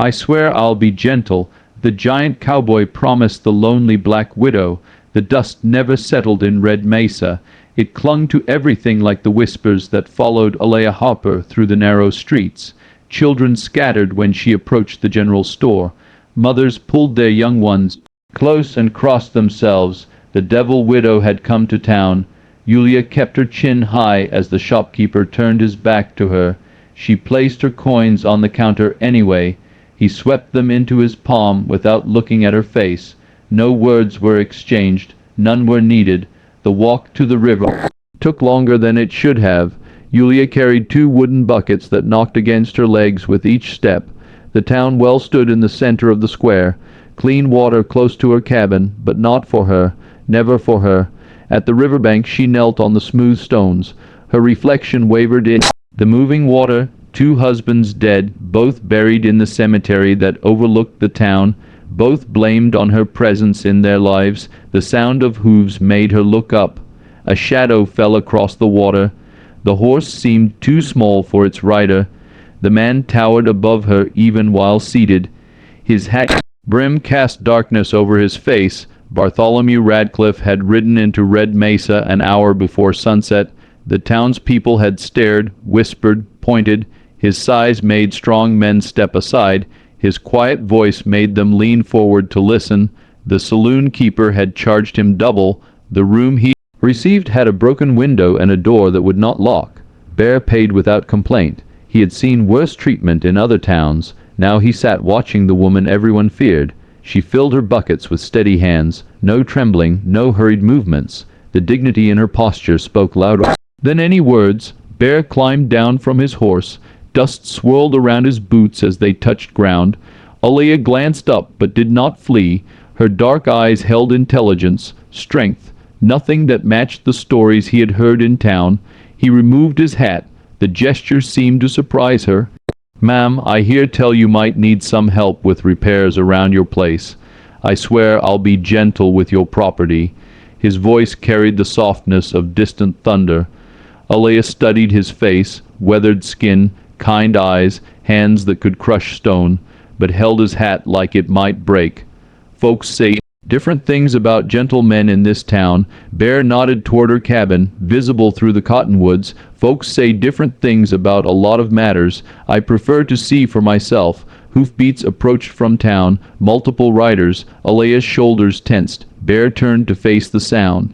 I swear I'll be gentle. The giant cowboy promised the lonely black widow. The dust never settled in Red Mesa. It clung to everything like the whispers that followed Alea Harper through the narrow streets. Children scattered when she approached the general store. Mothers pulled their young ones close and crossed themselves. The devil widow had come to town. Yulia kept her chin high as the shopkeeper turned his back to her. She placed her coins on the counter anyway. He swept them into his palm without looking at her face. No words were exchanged. None were needed. The walk to the river took longer than it should have. Yulia carried 2 wooden buckets that knocked against her legs with each step. The town well stood in the center of the square. Clean water close to her cabin, but not for her, never for her. At the riverbank she knelt on the smooth stones. Her reflection wavered in the moving water. 2 husbands dead, both buried in the cemetery that overlooked the town, both blamed on her presence in their lives. The sound of hooves made her look up. A shadow fell across the water. The horse seemed too small for its rider. The man towered above her even while seated. His hat brim cast darkness over his face. Bartholomew Radcliffe had ridden into Red Mesa an hour before sunset. The townspeople had stared, whispered, pointed. His size made strong men step aside. His quiet voice made them lean forward to listen. The saloon keeper had charged him double. The room he received had a broken window and a door that would not lock. Bear paid without complaint. He had seen worse treatment in other towns. Now he sat watching the woman everyone feared. She filled her buckets with steady hands. No trembling, no hurried movements. The dignity in her posture spoke louder than any words. Bear climbed down from his horse. Dust swirled around his boots as they touched ground. Alea glanced up but did not flee. Her dark eyes held intelligence, strength, nothing that matched the stories he had heard in town. He removed his hat. The gesture seemed to surprise her. "Ma'am, I hear tell you might need some help with repairs around your place. I swear I'll be gentle with your property." His voice carried the softness of distant thunder. Alea studied his face, weathered skin, kind eyes, hands that could crush stone, but held his hat like it might break. "Folks say different things about gentlemen in this town." Bear nodded toward her cabin, visible through the cottonwoods. "Folks say different things about a lot of matters. I prefer to see for myself." Hoofbeats approached from town, multiple riders. Alea's shoulders tensed. Bear turned to face the sound.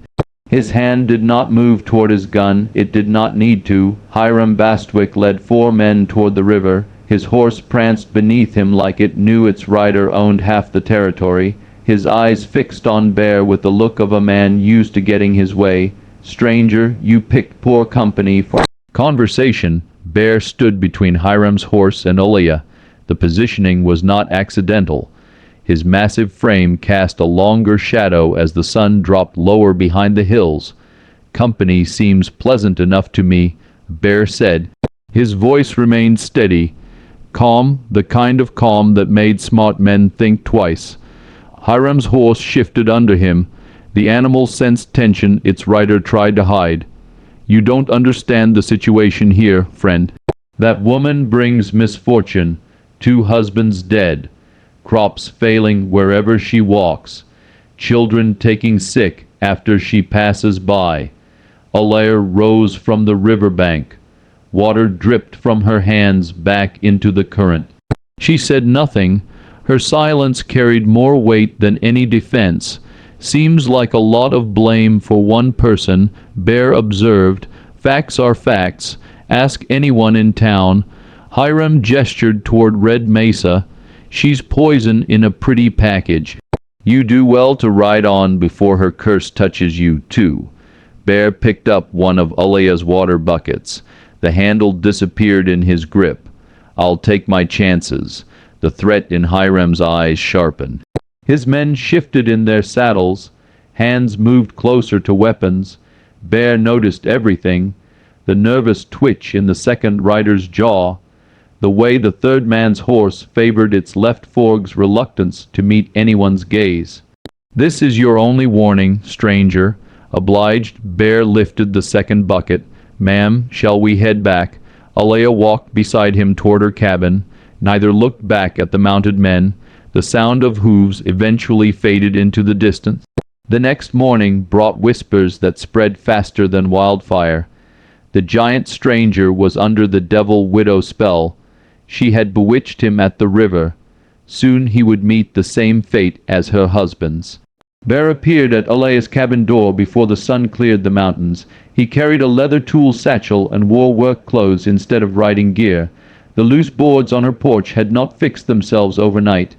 His hand did not move toward his gun. It did not need to. Hiram Bastwick led 4 men toward the river. His horse pranced beneath him like it knew its rider owned half the territory. His eyes fixed on Bear with the look of a man used to getting his way. "Stranger, you picked poor company for conversation." Bear stood between Hiram's horse and Alea. The positioning was not accidental. His massive frame cast a longer shadow as the sun dropped lower behind the hills. "Company seems pleasant enough to me," Bear said. His voice remained steady, calm, the kind of calm that made smart men think twice. Hiram's horse shifted under him. The animal sensed tension its rider tried to hide. "You don't understand the situation here, friend. That woman brings misfortune. 2 husbands dead. Crops failing wherever she walks. Children taking sick after she passes by." Alea rose from the riverbank. Water dripped from her hands back into the current. She said nothing. Her silence carried more weight than any defense. "Seems like a lot of blame for one person," Bear observed. "Facts are facts. Ask anyone in town." Hiram gestured toward Red Mesa. "She's poison in a pretty package. You do well to ride on before her curse touches you, too." Bear picked up one of Alea's water buckets. The handle disappeared in his grip. "I'll take my chances." The threat in Hiram's eyes sharpened. His men shifted in their saddles. Hands moved closer to weapons. Bear noticed everything. The nervous twitch in the second rider's jaw. The way the third man's horse favored its left foreleg's reluctance to meet anyone's gaze. "This is your only warning, stranger." Obliged, Bear lifted the second bucket. "Ma'am, shall we head back?" Alea walked beside him toward her cabin. Neither looked back at the mounted men. The sound of hooves eventually faded into the distance. The next morning brought whispers that spread faster than wildfire. The giant stranger was under the devil-widow spell. She had bewitched him at the river. Soon he would meet the same fate as her husband's. Bear appeared at Alea's cabin door before the sun cleared the mountains. He carried a leather tool satchel and wore work clothes instead of riding gear. The loose boards on her porch had not fixed themselves overnight.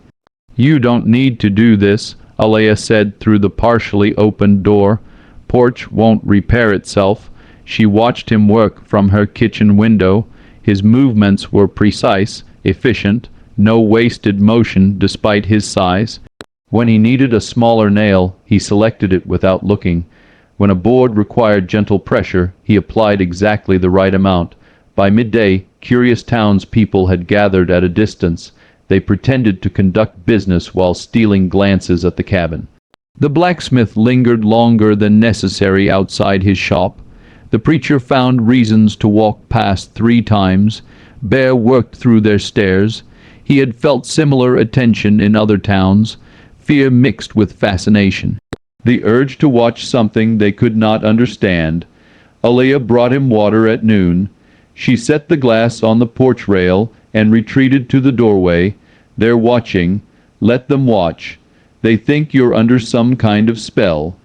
"You don't need to do this," Alea said through the partially opened door. "Porch won't repair itself." She watched him work from her kitchen window. His movements were precise, efficient, no wasted motion despite his size. When he needed a smaller nail, he selected it without looking. When a board required gentle pressure, he applied exactly the right amount. By midday, curious townspeople had gathered at a distance. They pretended to conduct business while stealing glances at the cabin. The blacksmith lingered longer than necessary outside his shop. The preacher found reasons to walk past 3 times. Bear worked through their stares. He had felt similar attention in other towns, fear mixed with fascination. The urge to watch something they could not understand. Alea brought him water at noon. She set the glass on the porch rail and retreated to the doorway. "They're watching. Let them watch. They think you're under some kind of spell."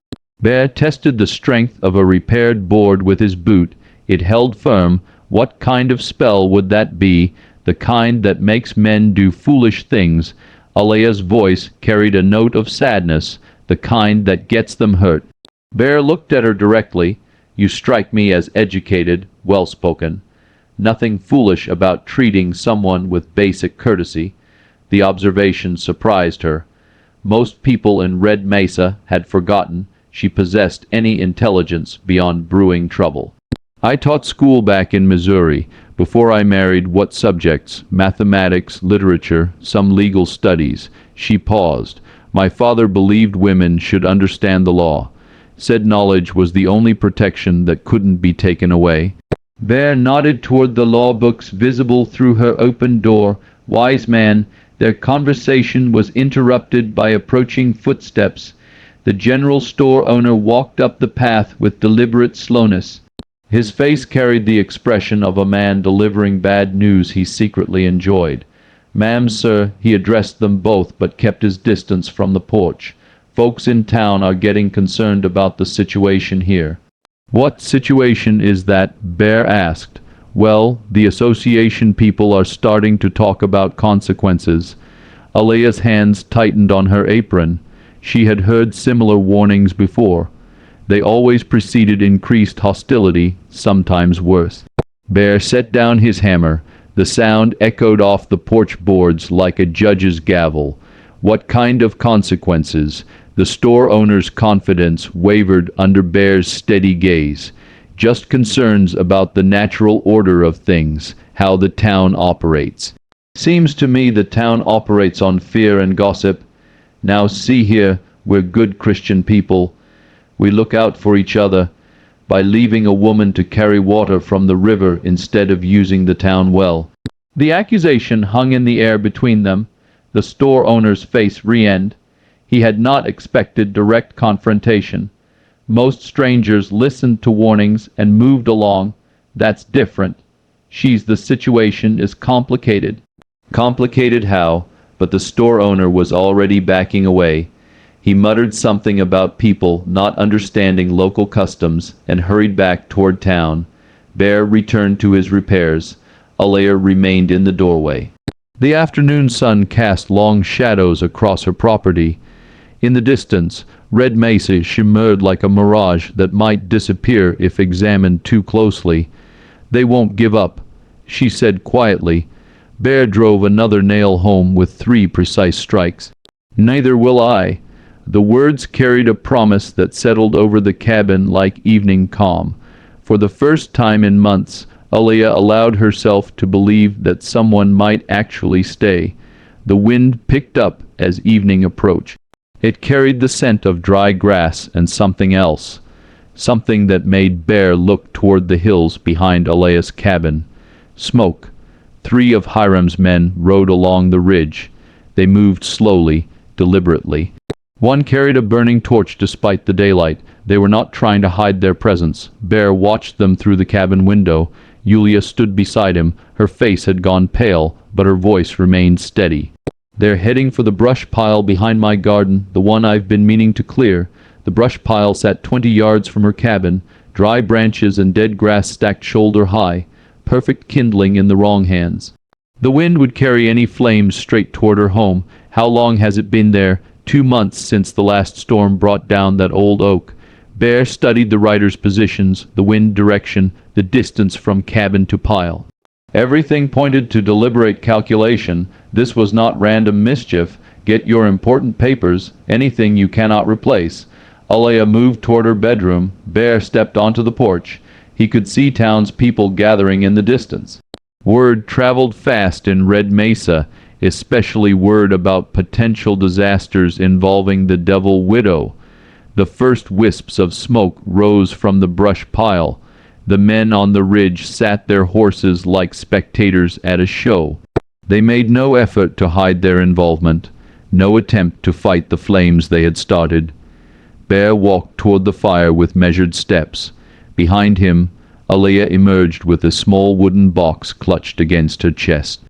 Bear tested the strength of a repaired board with his boot. It held firm. What kind of spell would that be? The kind that makes men do foolish things. Alea's voice carried a note of sadness, the kind that gets them hurt. Bear looked at her directly. "You strike me as educated, well-spoken. Nothing foolish about treating someone with basic courtesy." The observation surprised her. Most people in Red Mesa had forgotten she possessed any intelligence beyond brewing trouble. "I taught school back in Missouri. Before I married, what subjects? Mathematics, literature, some legal studies." She paused. "My father believed women should understand the law. Said knowledge was the only protection that couldn't be taken away." Bear nodded toward the law books visible through her open door. "Wise man." Their conversation was interrupted by approaching footsteps. The general store owner walked up the path with deliberate slowness. His face carried the expression of a man delivering bad news he secretly enjoyed. "Ma'am, sir," he addressed them both but kept his distance from the porch. "Folks in town are getting concerned about the situation here." "What situation is that?" Bear asked. "Well, the association people are starting to talk about consequences." Alea's hands tightened on her apron. She had heard similar warnings before. They always preceded increased hostility, sometimes worse. Bear set down his hammer. The sound echoed off the porch boards like a judge's gavel. "What kind of consequences?" The store owner's confidence wavered under Bear's steady gaze. "Just concerns about the natural order of things, how the town operates." "Seems to me the town operates on fear and gossip. Now see here, we're good Christian people. We look out for each other. By leaving a woman to carry water from the river instead of using the town well." The accusation hung in the air between them. The store owner's face re-ended. He had not expected direct confrontation. Most strangers listened to warnings and moved along. "That's different. The situation is complicated." Complicated how? But the store owner was already backing away. He muttered something about people not understanding local customs and hurried back toward town. Bear returned to his repairs. Alea remained in the doorway. The afternoon sun cast long shadows across her property. In the distance, Red Mesa shimmered like a mirage that might disappear if examined too closely. "They won't give up," she said quietly. Bear drove another nail home with 3 precise strikes. "Neither will I." The words carried a promise that settled over the cabin like evening calm. For the first time in months, Alea allowed herself to believe that someone might actually stay. The wind picked up as evening approached. It carried the scent of dry grass and something else. Something that made Bear look toward the hills behind Alea's cabin. Smoke. 3 of Hiram's men rode along the ridge. They moved slowly, deliberately. One carried a burning torch despite the daylight. They were not trying to hide their presence. Bear watched them through the cabin window. Yulia stood beside him. Her face had gone pale, but her voice remained steady. "They're heading for the brush pile behind my garden, the one I've been meaning to clear." The brush pile sat 20 yards from her cabin, dry branches and dead grass stacked shoulder high, perfect kindling in the wrong hands. The wind would carry any flames straight toward her home. How long has it been there? 2 months since the last storm brought down that old oak. Bear studied the rider's positions, the wind direction, the distance from cabin to pile. Everything pointed to deliberate calculation. This was not random mischief. Get your important papers, anything you cannot replace. Alea moved toward her bedroom. Bear stepped onto the porch. He could see townspeople gathering in the distance. Word traveled fast in Red Mesa, especially word about potential disasters involving the Devil Widow. The first wisps of smoke rose from the brush pile. The men on the ridge sat their horses like spectators at a show. They made no effort to hide their involvement, no attempt to fight the flames they had started. Bear walked toward the fire with measured steps. Behind him, Alea emerged with a small wooden box clutched against her chest.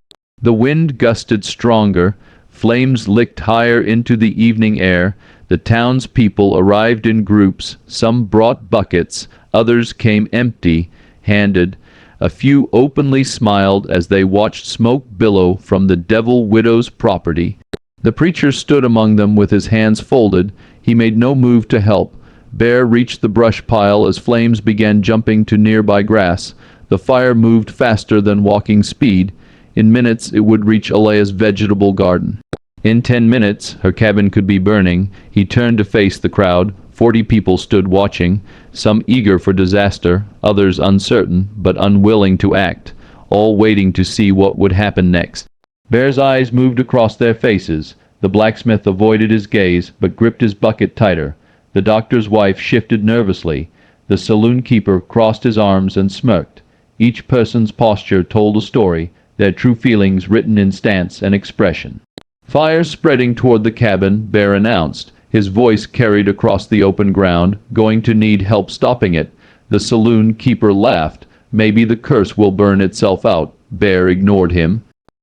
The wind gusted stronger. Flames licked higher into the evening air. The townspeople arrived in groups. Some brought buckets. Others came empty-handed. A few openly smiled as they watched smoke billow from the Devil Widow's property. The preacher stood among them with his hands folded. He made no move to help. Bear reached the brush pile as flames began jumping to nearby grass. The fire moved faster than walking speed. In minutes it would reach Alea's vegetable garden. In 10 minutes her cabin could be burning. He turned to face the crowd. 40 people stood watching, some eager for disaster, others uncertain but unwilling to act, all waiting to see what would happen next. Bear's eyes moved across their faces. The blacksmith avoided his gaze but gripped his bucket tighter. The doctor's wife shifted nervously. The saloon keeper crossed his arms and smirked. Each person's posture told a story, their true feelings written in stance and expression. "Fire spreading toward the cabin," Bear announced. His voice carried across the open ground. "Going to need help stopping it." The saloon keeper laughed. "Maybe the curse will burn itself out." Bear ignored him.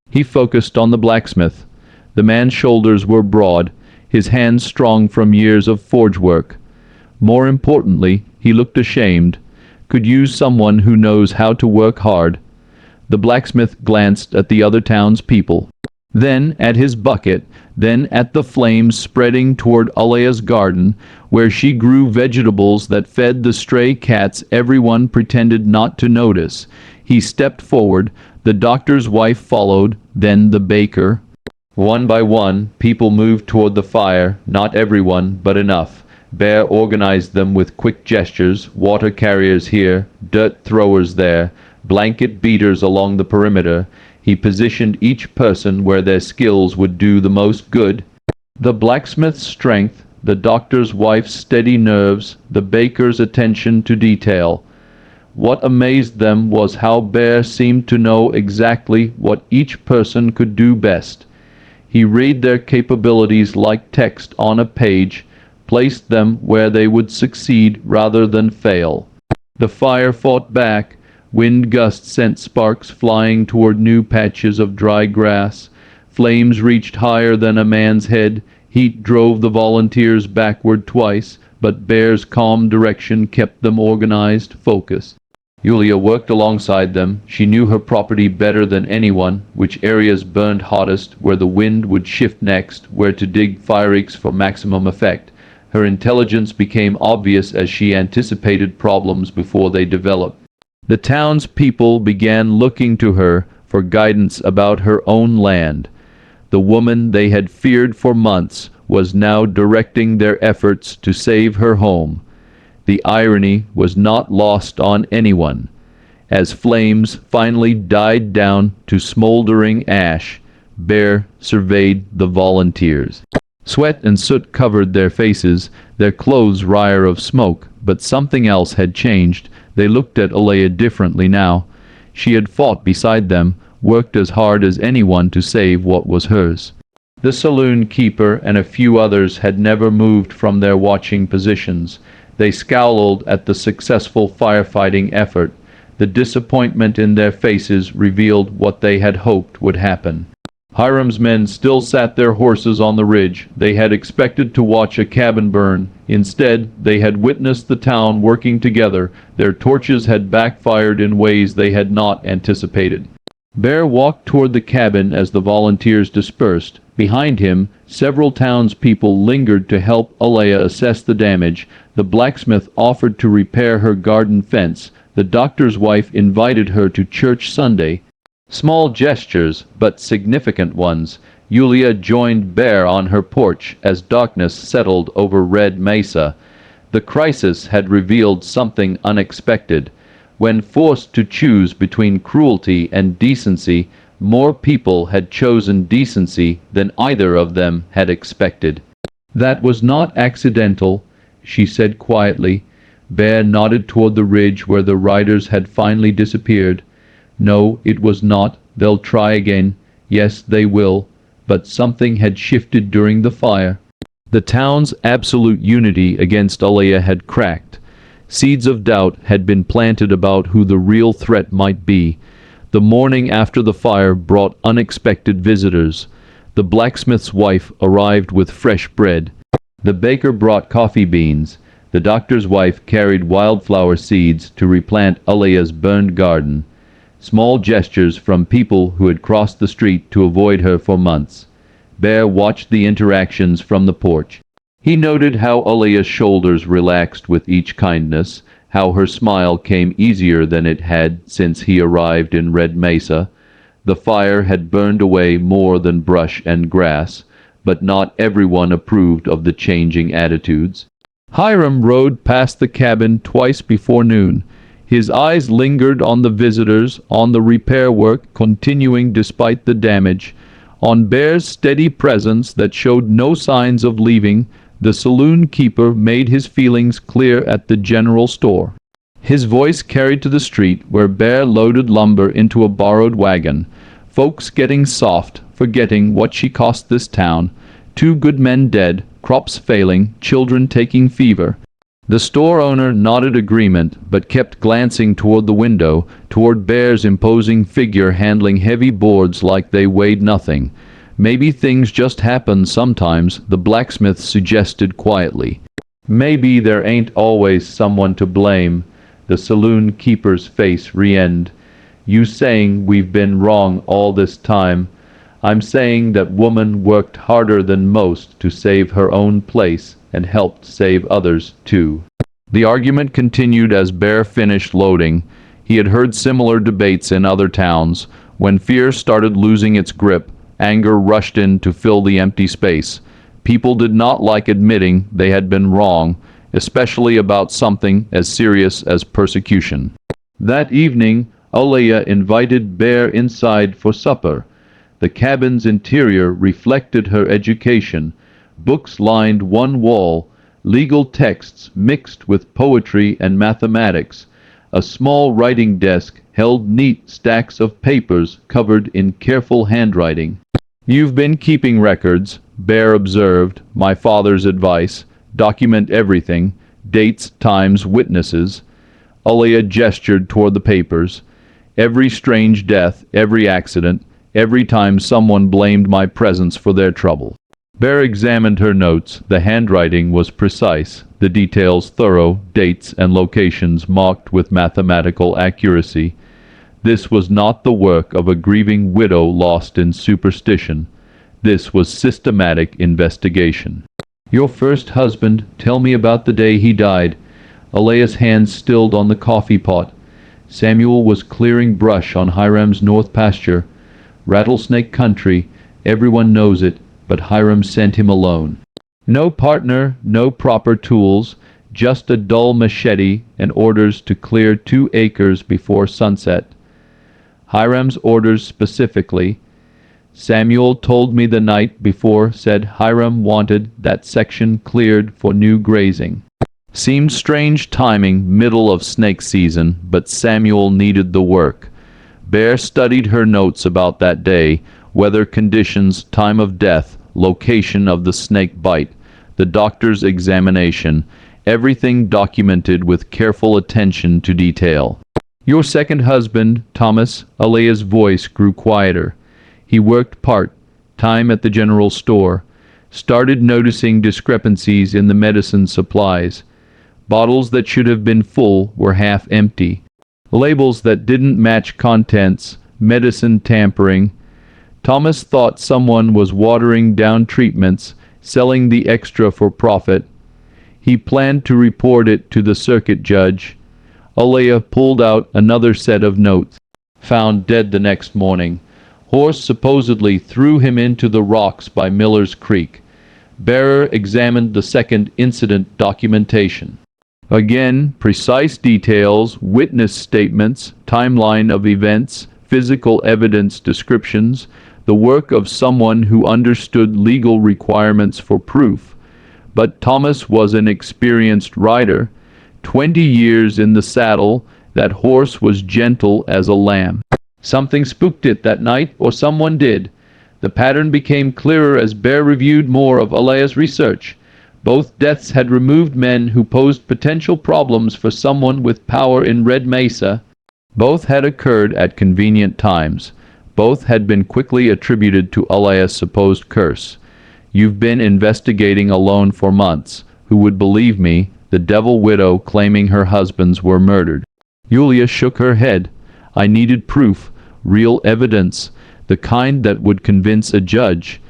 He focused on the blacksmith. The man's shoulders were broad, his hands strong from years of forge work. More importantly, he looked ashamed. Could use someone who knows how to work hard. The blacksmith glanced at the other townspeople, then at his bucket, then at the flames spreading toward Alea's garden, where she grew vegetables that fed the stray cats everyone pretended not to notice. He stepped forward. The doctor's wife followed, then the baker. One by one, people moved toward the fire, not everyone, but enough. Bear organized them with quick gestures, water carriers here, dirt throwers there, blanket beaters along the perimeter. He positioned each person where their skills would do the most good. The blacksmith's strength, the doctor's wife's steady nerves, the baker's attention to detail. What amazed them was how Bear seemed to know exactly what each person could do best. He read their capabilities like text on a page, placed them where they would succeed rather than fail. The fire fought back. Wind gusts sent sparks flying toward new patches of dry grass. Flames reached higher than a man's head. Heat drove the volunteers backward twice, but Bear's calm direction kept them organized, focused. Yulia worked alongside them. She knew her property better than anyone, which areas burned hottest, where the wind would shift next, where to dig fire reeks for maximum effect. Her intelligence became obvious as she anticipated problems before they developed. The townspeople began looking to her for guidance about her own land. The woman they had feared for months was now directing their efforts to save her home. The irony was not lost on anyone. As flames finally died down to smoldering ash, Bear surveyed the volunteers. Sweat and soot covered their faces, their clothes wry of smoke, but something else had changed. They looked at Alea differently now. She had fought beside them, worked as hard as anyone to save what was hers. The saloon keeper and a few others had never moved from their watching positions. They scowled at the successful firefighting effort. The disappointment in their faces revealed what they had hoped would happen. Hiram's men still sat their horses on the ridge. They had expected to watch a cabin burn. Instead, they had witnessed the town working together. Their torches had backfired in ways they had not anticipated. Bear walked toward the cabin as the volunteers dispersed. Behind him, several townspeople lingered to help Alea assess the damage. The blacksmith offered to repair her garden fence. The doctor's wife invited her to church Sunday. Small gestures, but significant ones. Yulia joined Bear on her porch as darkness settled over Red Mesa. The crisis had revealed something unexpected. When forced to choose between cruelty and decency, more people had chosen decency than either of them had expected. "That was not accidental," she said quietly. Bear nodded toward the ridge where the riders had finally disappeared. "No, it was not. They'll try again. Yes, they will." But something had shifted during the fire. The town's absolute unity against Alea had cracked. Seeds of doubt had been planted about who the real threat might be. The morning after the fire brought unexpected visitors. The blacksmith's wife arrived with fresh bread. The baker brought coffee beans. The doctor's wife carried wildflower seeds to replant Alea's burned garden. Small gestures from people who had crossed the street to avoid her for months. Bear watched the interactions from the porch. He noted how Alea's shoulders relaxed with each kindness, how her smile came easier than it had since he arrived in Red Mesa. The fire had burned away more than brush and grass, but not everyone approved of the changing attitudes. Hiram rode past the cabin twice before noon. His eyes lingered on the visitors, on the repair work continuing despite the damage, on Bear's steady presence that showed no signs of leaving. The saloon keeper made his feelings clear at the general store. His voice carried to the street where Bear loaded lumber into a borrowed wagon. Folks getting soft, forgetting what she cost this town. 2 good men dead, crops failing, children taking fever. The store owner nodded agreement, but kept glancing toward the window, toward Bear's imposing figure handling heavy boards like they weighed nothing. "Maybe things just happen sometimes," the blacksmith suggested quietly. "Maybe there ain't always someone to blame." The saloon keeper's face re-ended. "You saying we've been wrong all this time? I'm saying that woman worked harder than most to save her own place and helped save others too." The argument continued as Bear finished loading. He had heard similar debates in other towns. When fear started losing its grip, anger rushed in to fill the empty space. People did not like admitting they had been wrong, especially about something as serious as persecution. That evening, Alea invited Bear inside for supper. The cabin's interior reflected her education. Books lined one wall, legal texts mixed with poetry and mathematics. A small writing desk held neat stacks of papers covered in careful handwriting. "You've been keeping records," Bear observed. "My father's advice. Document everything. Dates, times, witnesses." Alea gestured toward the papers. "Every strange death, every accident, every time someone blamed my presence for their trouble." Bear examined her notes. The handwriting was precise, the details thorough, dates and locations marked with mathematical accuracy. This was not the work of a grieving widow lost in superstition. This was systematic investigation. "Your first husband, tell me about the day he died." Alea's hand stilled on the coffee pot. Samuel was clearing brush on Hiram's north pasture. Rattlesnake country, everyone knows it, but Hiram sent him alone. No partner, no proper tools, just a dull machete and orders to clear 2 acres before sunset. Hiram's orders specifically. Samuel told me the night before, said Hiram wanted that section cleared for new grazing. Seemed strange timing, middle of snake season, but Samuel needed the work. Bear studied her notes about that day, weather conditions, time of death, location of the snake bite, the doctor's examination, everything documented with careful attention to detail. Your second husband, Thomas, Alea's voice grew quieter. He worked part-time at the general store, started noticing discrepancies in the medicine supplies. Bottles that should have been full were half empty. Labels that didn't match contents, medicine tampering. Thomas thought someone was watering down treatments, selling the extra for profit. He planned to report it to the circuit judge. Alea pulled out another set of notes. Found dead the next morning. Horse supposedly threw him into the rocks by Miller's Creek. Bearer examined the second incident documentation. Again, precise details, witness statements, timeline of events, physical evidence descriptions, the work of someone who understood legal requirements for proof. But Thomas was an experienced rider. 20 years in the saddle, that horse was gentle as a lamb. Something spooked it that night, or someone did. The pattern became clearer as Bear reviewed more of Alea's research. Both deaths had removed men who posed potential problems for someone with power in Red Mesa. Both had occurred at convenient times. Both had been quickly attributed to Alea's supposed curse. You've been investigating alone for months. Who would believe me? The devil widow claiming her husbands were murdered. Yulia shook her head. I needed proof, real evidence, the kind that would convince a judge.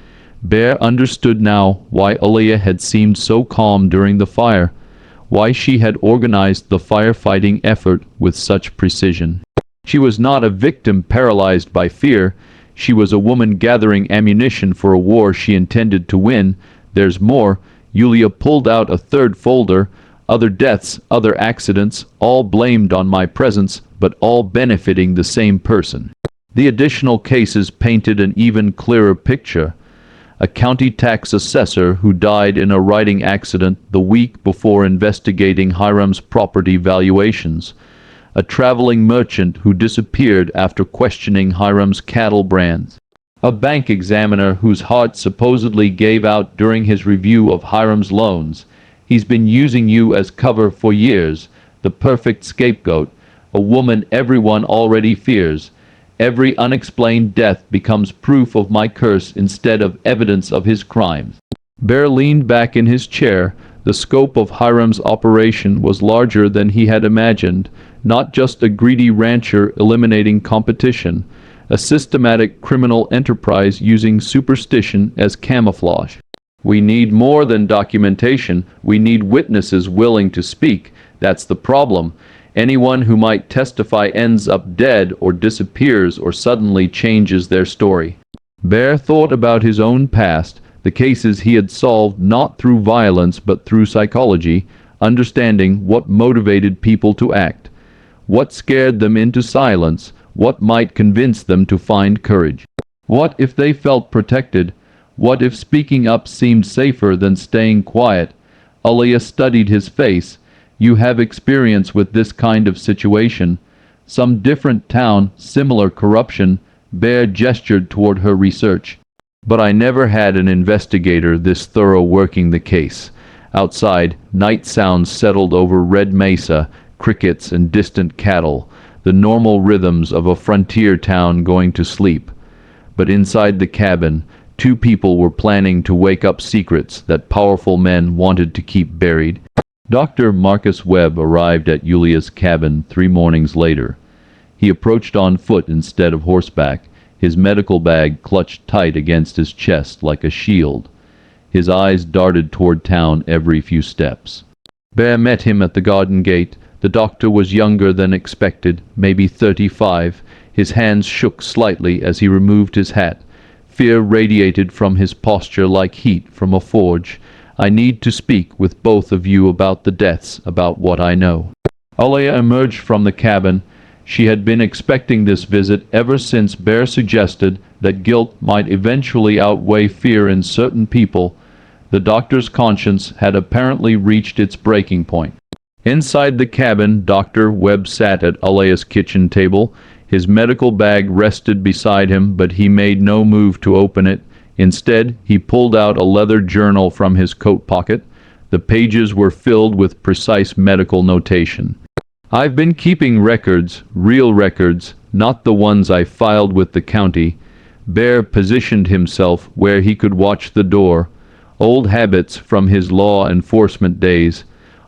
Bear understood now why Alea had seemed so calm during the fire, why she had organized the firefighting effort with such precision. She was not a victim paralyzed by fear. She was a woman gathering ammunition for a war she intended to win. There's more. Yulia pulled out a third folder. Other deaths, other accidents, all blamed on my presence, but all benefiting the same person. The additional cases painted an even clearer picture. A county tax assessor who died in a riding accident the week before investigating Hiram's property valuations. A traveling merchant who disappeared after questioning Hiram's cattle brands. A bank examiner whose heart supposedly gave out during his review of Hiram's loans. He's been using you as cover for years, the perfect scapegoat, a woman everyone already fears. Every unexplained death becomes proof of my curse instead of evidence of his crimes. Bear leaned back in his chair. The scope of Hiram's operation was larger than he had imagined, not just a greedy rancher eliminating competition, a systematic criminal enterprise using superstition as camouflage. We need more than documentation. We need witnesses willing to speak. That's the problem. Anyone who might testify ends up dead or disappears or suddenly changes their story. Bear thought about his own past, the cases he had solved not through violence but through psychology, understanding what motivated people to act, what scared them into silence, what might convince them to find courage. What if they felt protected? What if speaking up seemed safer than staying quiet? Alea studied his face. You have experience with this kind of situation. Some different town, similar corruption. Bear gestured toward her research. But I never had an investigator this thorough working the case. Outside, night sounds settled over Red Mesa, crickets and distant cattle, the normal rhythms of a frontier town going to sleep. But inside the cabin, two people were planning to wake up secrets that powerful men wanted to keep buried. Dr. Marcus Webb arrived at Yulia's cabin 3 mornings later. He approached on foot instead of horseback, his medical bag clutched tight against his chest like a shield. His eyes darted toward town every few steps. Bear met him at the garden gate. The doctor was younger than expected, maybe 35. His hands shook slightly as he removed his hat. Fear radiated from his posture like heat from a forge. I need to speak with both of you about the deaths, about what I know. Alea emerged from the cabin. She had been expecting this visit ever since Bear suggested that guilt might eventually outweigh fear in certain people. The doctor's conscience had apparently reached its breaking point. Inside the cabin, Dr. Webb sat at Alea's kitchen table. His medical bag rested beside him, but he made no move to open it. Instead, he pulled out a leather journal from his coat pocket. The pages were filled with precise medical notation. "I've been keeping records, real records, not the ones I filed with the county." Bear positioned himself where he could watch the door. Old habits from his law enforcement days.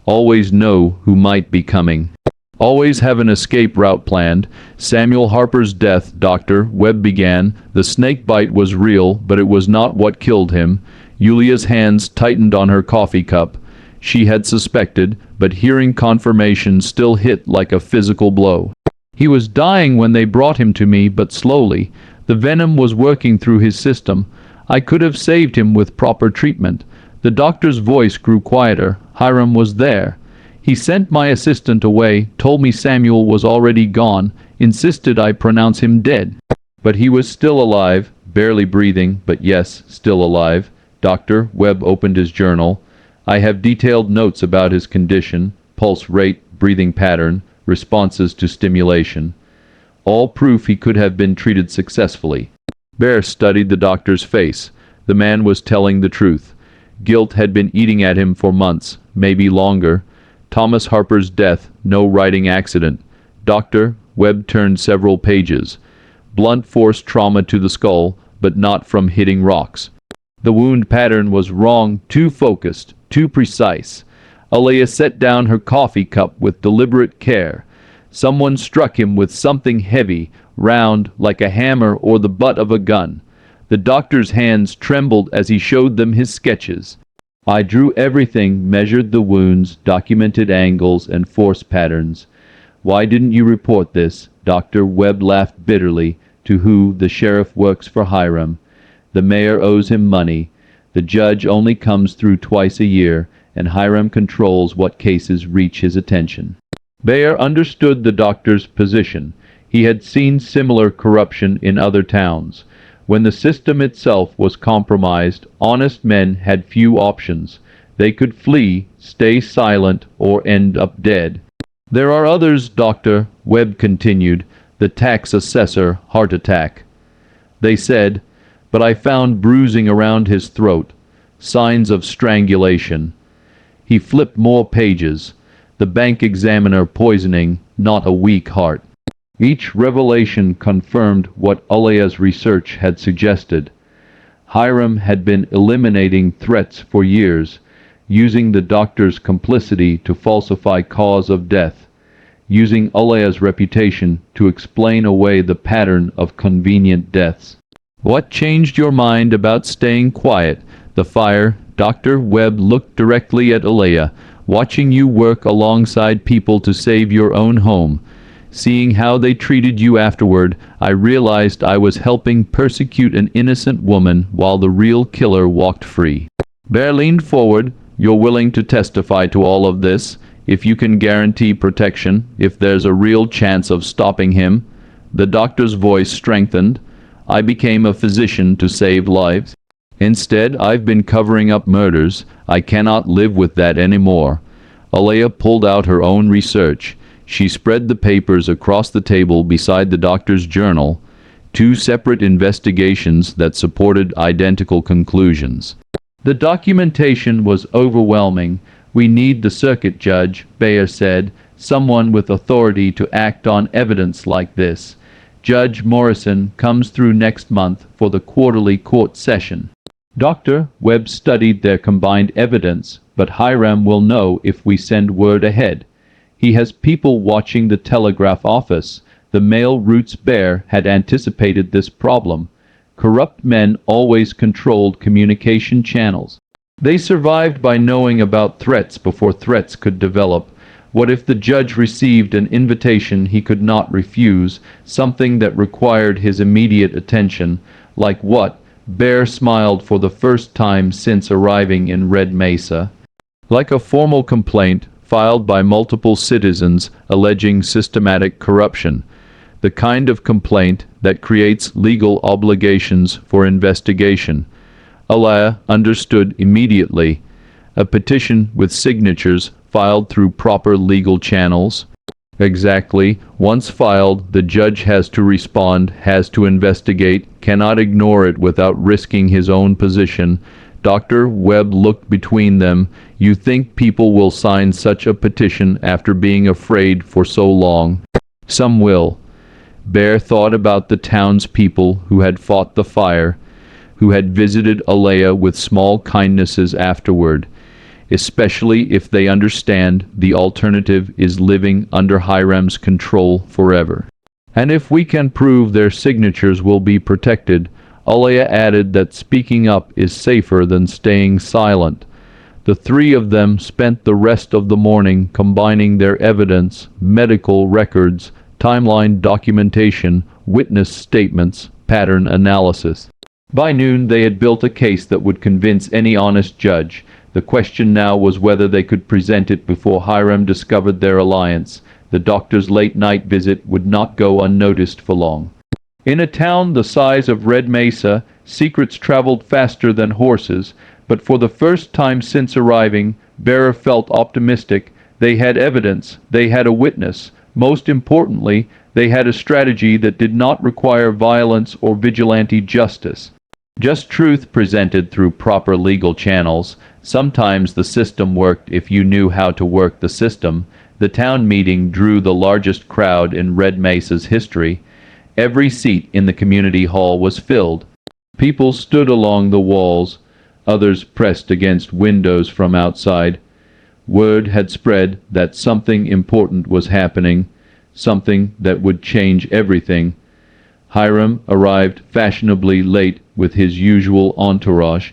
Always know who might be coming. Always have an escape route planned. Samuel Harper's death, Dr. Webb began. The snake bite was real, but it was not what killed him. Yulia's hands tightened on her coffee cup. She had suspected, but hearing confirmation still hit like a physical blow. "He was dying when they brought him to me, but slowly. The venom was working through his system. I could have saved him with proper treatment." The doctor's voice grew quieter. Hiram was there. "He sent my assistant away, told me Samuel was already gone, insisted I pronounce him dead. But he was still alive, barely breathing, but yes, still alive." Dr. Webb opened his journal. "I have detailed notes about his condition, pulse rate, breathing pattern, responses to stimulation. All proof he could have been treated successfully." Bear studied the doctor's face. The man was telling the truth. Guilt had been eating at him for months, maybe longer. Thomas Harper's death, no writing accident. Dr. Webb turned several pages. Blunt force trauma to the skull, but not from hitting rocks. The wound pattern was wrong, too focused, too precise. Alea set down her coffee cup with deliberate care. Someone struck him with something heavy, round, like a hammer or the butt of a gun. The doctor's hands trembled as he showed them his sketches. "I drew everything, measured the wounds, documented angles and force patterns." "Why didn't you report this?" Dr. Webb laughed bitterly. "To who? The sheriff works for Hiram. The mayor owes him money. The judge only comes through twice a year, and Hiram controls what cases reach his attention." Bayer understood the doctor's position. He had seen similar corruption in other towns. When the system itself was compromised, honest men had few options. They could flee, stay silent, or end up dead. "There are others, Doctor," Webb continued. "The tax assessor, heart attack." They said, but I found bruising around his throat, signs of strangulation. He flipped more pages. The bank examiner poisoning, not a weak heart. Each revelation confirmed what Alea's research had suggested. Hiram had been eliminating threats for years, using the doctor's complicity to falsify cause of death, using Alea's reputation to explain away the pattern of convenient deaths. "What changed your mind about staying quiet?" "The fire." Dr. Webb looked directly at Alea. "Watching you work alongside people to save your own home. Seeing how they treated you afterward, I realized I was helping persecute an innocent woman while the real killer walked free." Bear leaned forward. "You're willing to testify to all of this? If you can guarantee protection, if there's a real chance of stopping him?" The doctor's voice strengthened. "I became a physician to save lives. Instead, I've been covering up murders. I cannot live with that anymore." Alea pulled out her own research. She spread the papers across the table beside the doctor's journal, 2 separate investigations that supported identical conclusions. The documentation was overwhelming. "We need the circuit judge," Bayer said, "someone with authority to act on evidence like this. Judge Morrison comes through next month for the quarterly court session." Dr. Webb studied their combined evidence, but Hiram will know if we send word ahead. He has people watching the telegraph office. The male Roots Bear had anticipated this problem. Corrupt men always controlled communication channels. They survived by knowing about threats before threats could develop. What if the judge received an invitation he could not refuse, something that required his immediate attention? Like what? Bear smiled for the first time since arriving in Red Mesa. Like a formal complaint filed by multiple citizens alleging systematic corruption. The kind of complaint that creates legal obligations for investigation. Alea understood immediately. A petition with signatures filed through proper legal channels. Exactly. Once filed, the judge has to respond, has to investigate, cannot ignore it without risking his own position. Dr. Webb looked between them. You think people will sign such a petition after being afraid for so long? Some will. Bear thought about the townspeople who had fought the fire, who had visited Alea with small kindnesses afterward, especially if they understand the alternative is living under Hiram's control forever. And if we can prove their signatures will be protected, Alea added that speaking up is safer than staying silent. The three of them spent the rest of the morning combining their evidence, medical records, timeline documentation, witness statements, pattern analysis. By noon they had built a case that would convince any honest judge. The question now was whether they could present it before Hiram discovered their alliance. The doctor's late-night visit would not go unnoticed for long. In a town the size of Red Mesa, secrets traveled faster than horses, but for the first time since arriving, Bearer felt optimistic. They had evidence, they had a witness. Most importantly, they had a strategy that did not require violence or vigilante justice. Just truth presented through proper legal channels. Sometimes the system worked if you knew how to work the system. The town meeting drew the largest crowd in Red Mesa's history. Every seat in the community hall was filled. People stood along the walls, others pressed against windows from outside. Word had spread that something important was happening, something that would change everything. Hiram arrived fashionably late with his usual entourage.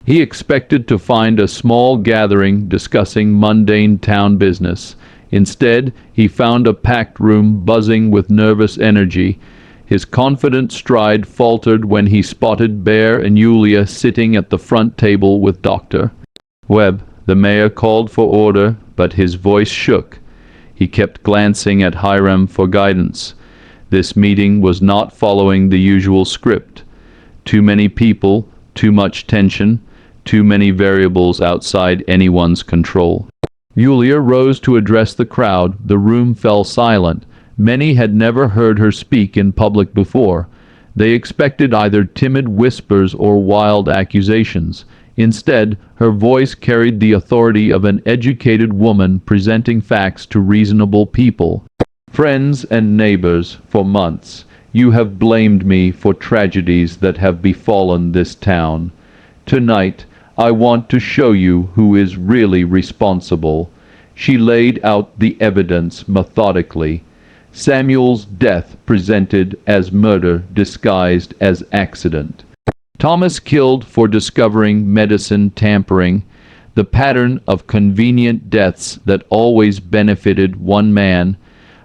He expected to find a small gathering discussing mundane town business. Instead, he found a packed room buzzing with nervous energy. His confident stride faltered when he spotted Bear and Yulia sitting at the front table with Dr. Webb. The mayor called for order, but his voice shook. He kept glancing at Hiram for guidance. This meeting was not following the usual script. Too many people, too much tension, too many variables outside anyone's control. Yulia rose to address the crowd. The room fell silent. Many had never heard her speak in public before. They expected either timid whispers or wild accusations. Instead, her voice carried the authority of an educated woman presenting facts to reasonable people. Friends and neighbors, for months, you have blamed me for tragedies that have befallen this town. Tonight, I want to show you who is really responsible. She laid out the evidence methodically. Samuel's death presented as murder disguised as accident. Thomas killed for discovering medicine tampering, the pattern of convenient deaths that always benefited one man.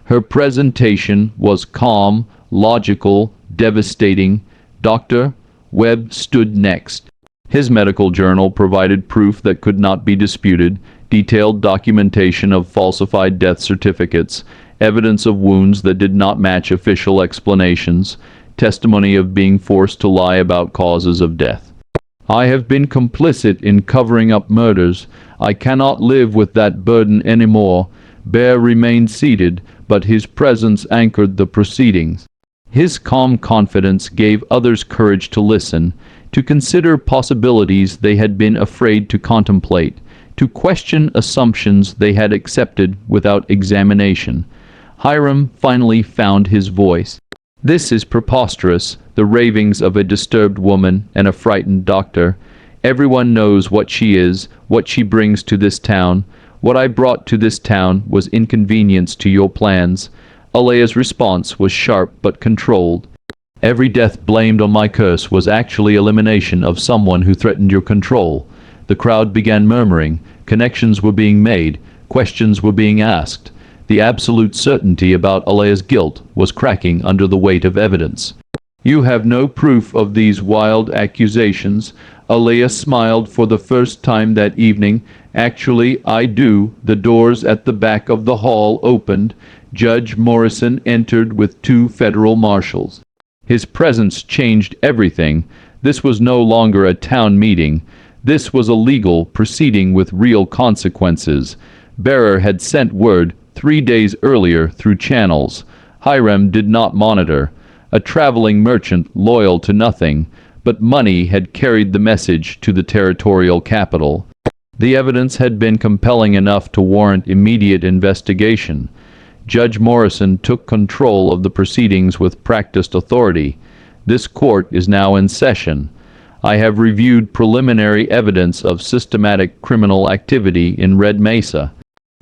Her presentation was calm, logical, devastating. Dr. Webb stood next. His medical journal provided proof that could not be disputed, detailed documentation of falsified death certificates, evidence of wounds that did not match official explanations, testimony of being forced to lie about causes of death. I have been complicit in covering up murders. I cannot live with that burden anymore. Bear remained seated, but his presence anchored the proceedings. His calm confidence gave others courage to listen, to consider possibilities they had been afraid to contemplate, to question assumptions they had accepted without examination. Hiram finally found his voice. This is preposterous, the ravings of a disturbed woman and a frightened doctor. Everyone knows what she is, what she brings to this town. What I brought to this town was inconvenience to your plans. Alea's response was sharp but controlled. Every death blamed on my curse was actually elimination of someone who threatened your control. The crowd began murmuring. Connections were being made. Questions were being asked. The absolute certainty about Alea's guilt was cracking under the weight of evidence. You have no proof of these wild accusations. Alea smiled for the first time that evening. Actually, I do. The doors at the back of the hall opened. Judge Morrison entered with 2 federal marshals. His presence changed everything. This was no longer a town meeting. This was a legal proceeding with real consequences. Bearer had sent word 3 days earlier through channels Hiram did not monitor. A traveling merchant loyal to nothing but money had carried the message to the territorial capital. The evidence had been compelling enough to warrant immediate investigation. Judge Morrison took control of the proceedings with practiced authority. This court is now in session. I have reviewed preliminary evidence of systematic criminal activity in Red Mesa.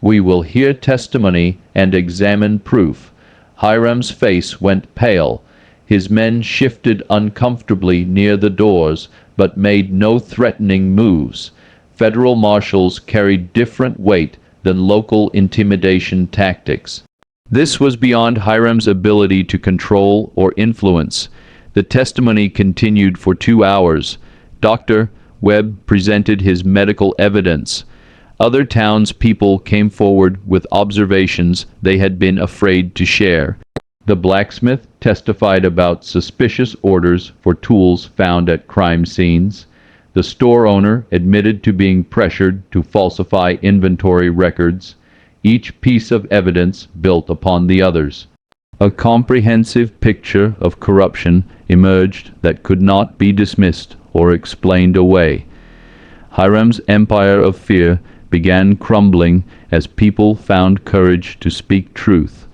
We will hear testimony and examine proof. Hiram's face went pale. His men shifted uncomfortably near the doors, but made no threatening moves. Federal marshals carried different weight than local intimidation tactics. This was beyond Hiram's ability to control or influence. The testimony continued for 2 hours. Dr. Webb presented his medical evidence. Other townspeople came forward with observations they had been afraid to share. The blacksmith testified about suspicious orders for tools found at crime scenes. The store owner admitted to being pressured to falsify inventory records. Each piece of evidence built upon the others. A comprehensive picture of corruption emerged that could not be dismissed or explained away. Hiram's empire of fear began crumbling as people found courage to speak truth.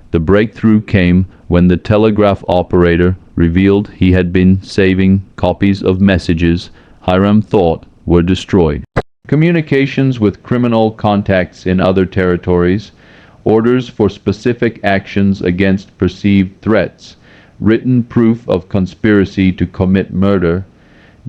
The breakthrough came when the telegraph operator revealed he had been saving copies of messages Hiram thought were destroyed. Communications with criminal contacts in other territories, orders for specific actions against perceived threats, written proof of conspiracy to commit murder.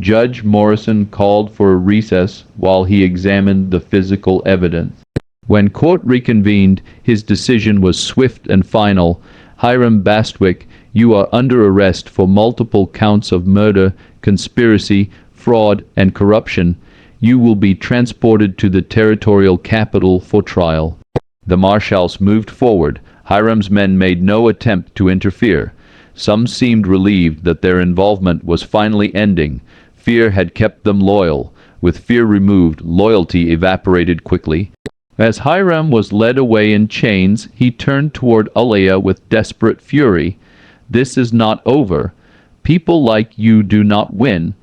Judge Morrison called for a recess while he examined the physical evidence. When court reconvened, his decision was swift and final. Hiram Bastwick, you are under arrest for multiple counts of murder, conspiracy, fraud, and corruption. You will be transported to the territorial capital for trial. The marshals moved forward. Hiram's men made no attempt to interfere. Some seemed relieved that their involvement was finally ending. Fear had kept them loyal. With fear removed, loyalty evaporated quickly. As Hiram was led away in chains, he turned toward Alea with desperate fury. This is not over. People like you do not win.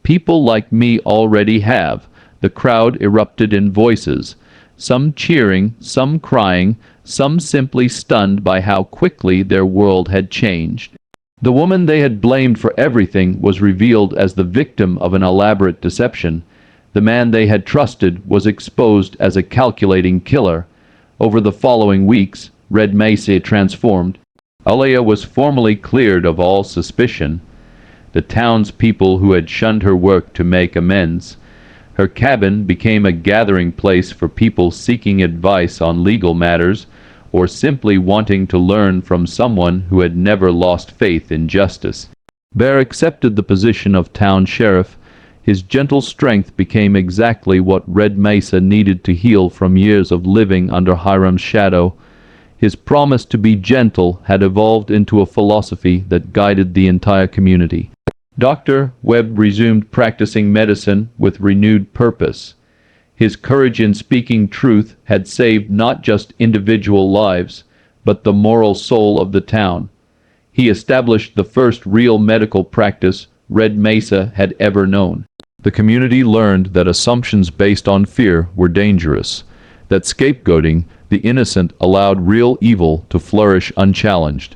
People like me already have. The crowd erupted in voices, some cheering, some crying, some simply stunned by how quickly their world had changed. The woman they had blamed for everything was revealed as the victim of an elaborate deception. The man they had trusted was exposed as a calculating killer. Over the following weeks, Red Mesa transformed. Alea was formally cleared of all suspicion. The townspeople who had shunned her work to make amends. Her cabin became a gathering place for people seeking advice on legal matters or simply wanting to learn from someone who had never lost faith in justice. Bear accepted the position of town sheriff. His gentle strength became exactly what Red Mesa needed to heal from years of living under Hiram's shadow. His promise to be gentle had evolved into a philosophy that guided the entire community. Dr. Webb resumed practicing medicine with renewed purpose. His courage in speaking truth had saved not just individual lives, but the moral soul of the town. He established the first real medical practice Red Mesa had ever known. The community learned that assumptions based on fear were dangerous, that scapegoating the innocent allowed real evil to flourish unchallenged,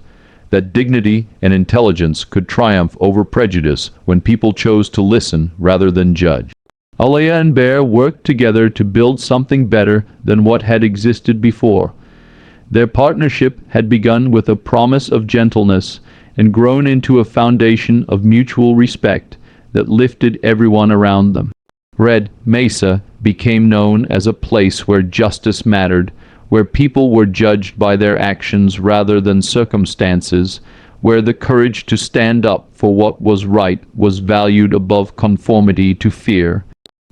that dignity and intelligence could triumph over prejudice when people chose to listen rather than judge. Alea and Bear worked together to build something better than what had existed before. Their partnership had begun with a promise of gentleness and grown into a foundation of mutual respect that lifted everyone around them. Red Mesa became known as a place where justice mattered, where people were judged by their actions rather than circumstances, where the courage to stand up for what was right was valued above conformity to fear.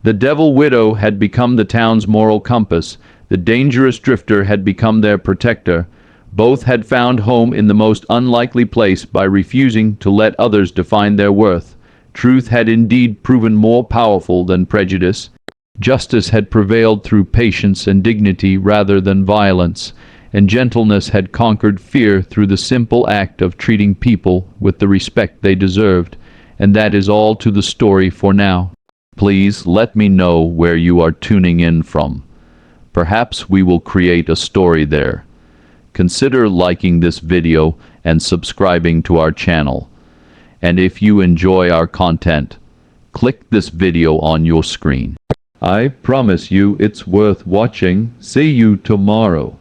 The devil widow had become the town's moral compass. The dangerous drifter had become their protector. Both had found home in the most unlikely place by refusing to let others define their worth. Truth had indeed proven more powerful than prejudice. Justice had prevailed through patience and dignity rather than violence, and gentleness had conquered fear through the simple act of treating people with the respect they deserved. And that is all to the story for now. Please let me know where you are tuning in from. Perhaps we will create a story there. Consider liking this video and subscribing to our channel. And if you enjoy our content, click this video on your screen. I promise you it's worth watching. See you tomorrow.